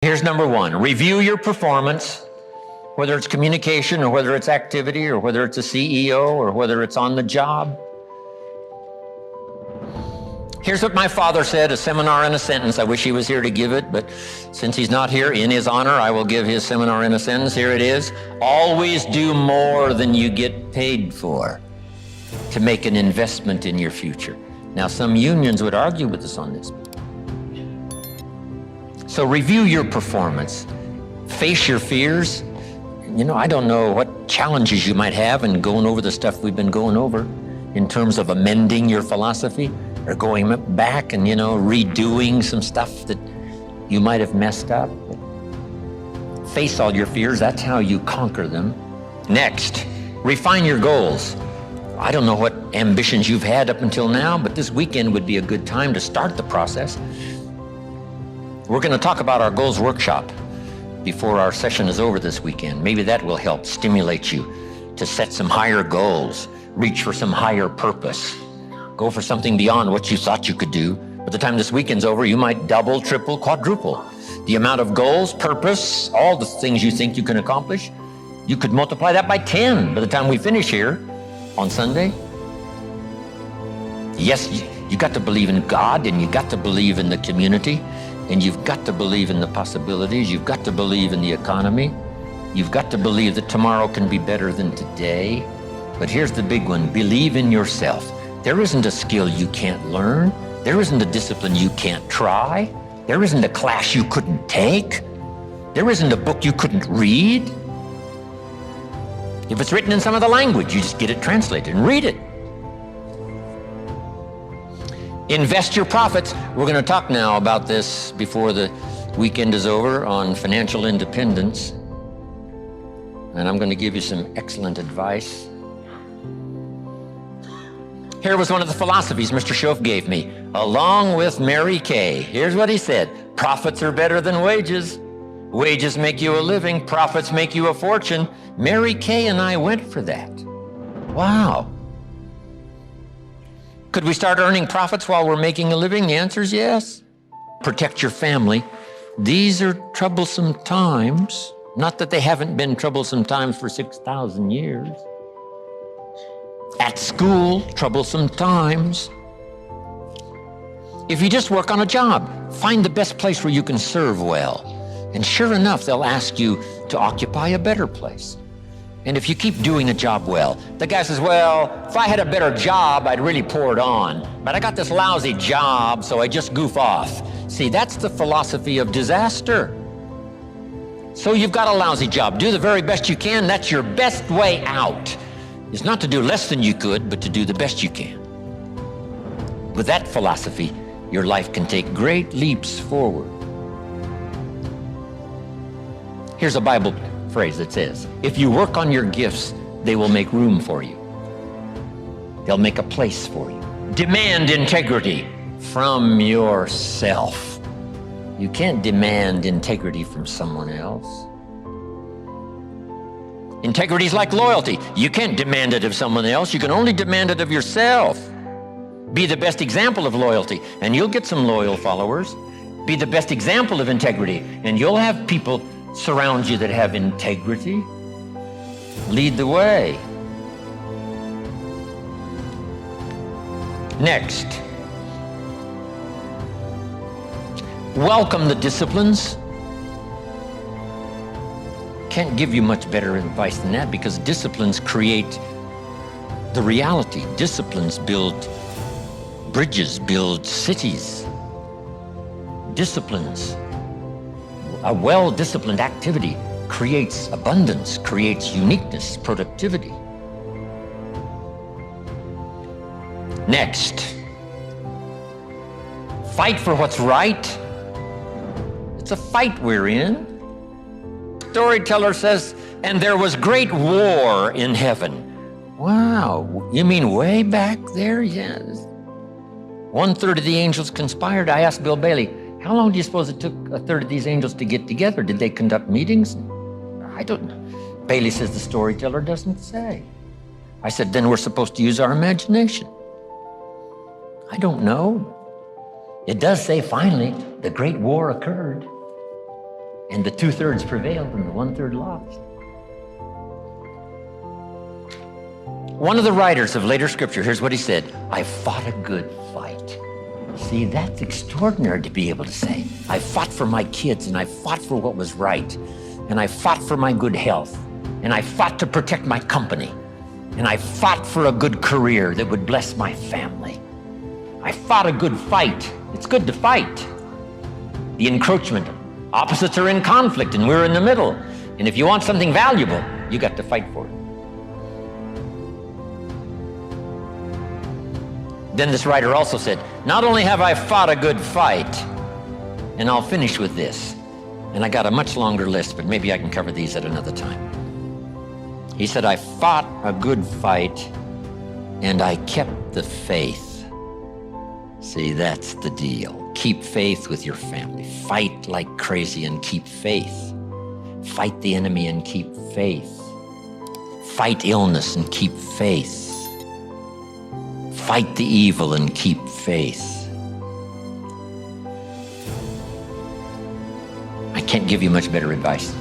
Here's number one. Review your performance, whether it's communication or whether it's activity or whether it's a CEO or whether it's on the job. Here's what my father said, a seminar in a sentence. I wish he was here to give it, but since he's not here, in his honor, I will give his seminar in a sentence. Here it is. Always do more than you get paid for to make an investment in your future. Now, some unions would argue with us on this. So review your performance. Face your fears. I don't know what challenges you might have in going over the stuff we've been going over in terms of amending your philosophy or going back and, redoing some stuff that you might have messed up. Face all your fears. That's how you conquer them. Next, refine your goals. I don't know what ambitions you've had up until now, but this weekend would be a good time to start the process. We're going to talk about our goals workshop before our session is over this weekend. Maybe that will help stimulate you to set some higher goals, reach for some higher purpose, go for something beyond what you thought you could do. By the time this weekend's over, you might double, triple, quadruple the amount of goals, purpose, all the things you think you can accomplish. You could multiply that by 10 by the time we finish here on Sunday. Yes, you got to believe in God, and you got to believe in the community. And you've got to believe in the possibilities. You've got to believe in the economy. You've got to believe that tomorrow can be better than today. But here's the big one. Believe in yourself. There isn't a skill you can't learn. There isn't a discipline you can't try. There isn't a class you couldn't take. There isn't a book you couldn't read. If it's written in some other language, you just get it translated and read it. Invest your profits. We're going to talk now about this before the weekend is over on financial independence. And I'm going to give you some excellent advice. Here was one of the philosophies Mr. Schoaf gave me, along with Mary Kay. Here's what he said. Profits are better than wages. Wages make you a living. Profits make you a fortune. Mary Kay and I went for that. Wow. Could we start earning profits while we're making a living? The answer is yes. Protect your family. These are troublesome times. Not that they haven't been troublesome times for 6,000 years. At school, troublesome times. If you just work on a job, find the best place where you can serve well. And sure enough, they'll ask you to occupy a better place. And if you keep doing a job well, the guy says, well, if I had a better job, I'd really pour it on. But I got this lousy job, so I just goof off. See, that's the philosophy of disaster. So you've got a lousy job. Do the very best you can. That's your best way out. It's not to do less than you could, but to do the best you can. With that philosophy, your life can take great leaps forward. Here's a Bible phrase that says, if you work on your gifts, they will make room for you. They'll make a place for you. Demand integrity from yourself. You can't demand integrity from someone else. Integrity is like loyalty. You can't demand it of someone else. You can only demand it of yourself. Be the best example of loyalty, and you'll get some loyal followers. Be the best example of integrity, and you'll have people surround you that have integrity. Lead the way. Next, welcome the disciplines. Can't give you much better advice than that, because disciplines create the reality. Disciplines build bridges, build cities. Disciplines. A well-disciplined activity creates abundance, creates uniqueness, productivity. Next, fight for what's right. It's a fight we're in. Storyteller says, and there was great war in heaven. Wow, you mean way back there? Yes. 1/3 of the angels conspired. I asked Bill Bailey, how long do you suppose it took 1/3 of these angels to get together? Did they conduct meetings? I don't know. Bailey says the storyteller doesn't say. I said, then we're supposed to use our imagination. I don't know. It does say finally the great war occurred. And the 2/3 prevailed and the 1/3 lost. One of the writers of later scripture, here's what he said: I fought a good fight. See, that's extraordinary to be able to say. I fought for my kids, and I fought for what was right, and I fought for my good health, and I fought to protect my company, and I fought for a good career that would bless my family. I fought a good fight. It's good to fight. The encroachment, opposites are in conflict, and we're in the middle. And if you want something valuable, you got to fight for it. Then this writer also said, not only have I fought a good fight, and I'll finish with this, and I got a much longer list, but maybe I can cover these at another time. He said, I fought a good fight, and I kept the faith. See, that's the deal. Keep faith with your family. Fight like crazy and keep faith. Fight the enemy and keep faith. Fight illness and keep faith. Fight the evil and keep faith. I can't give you much better advice.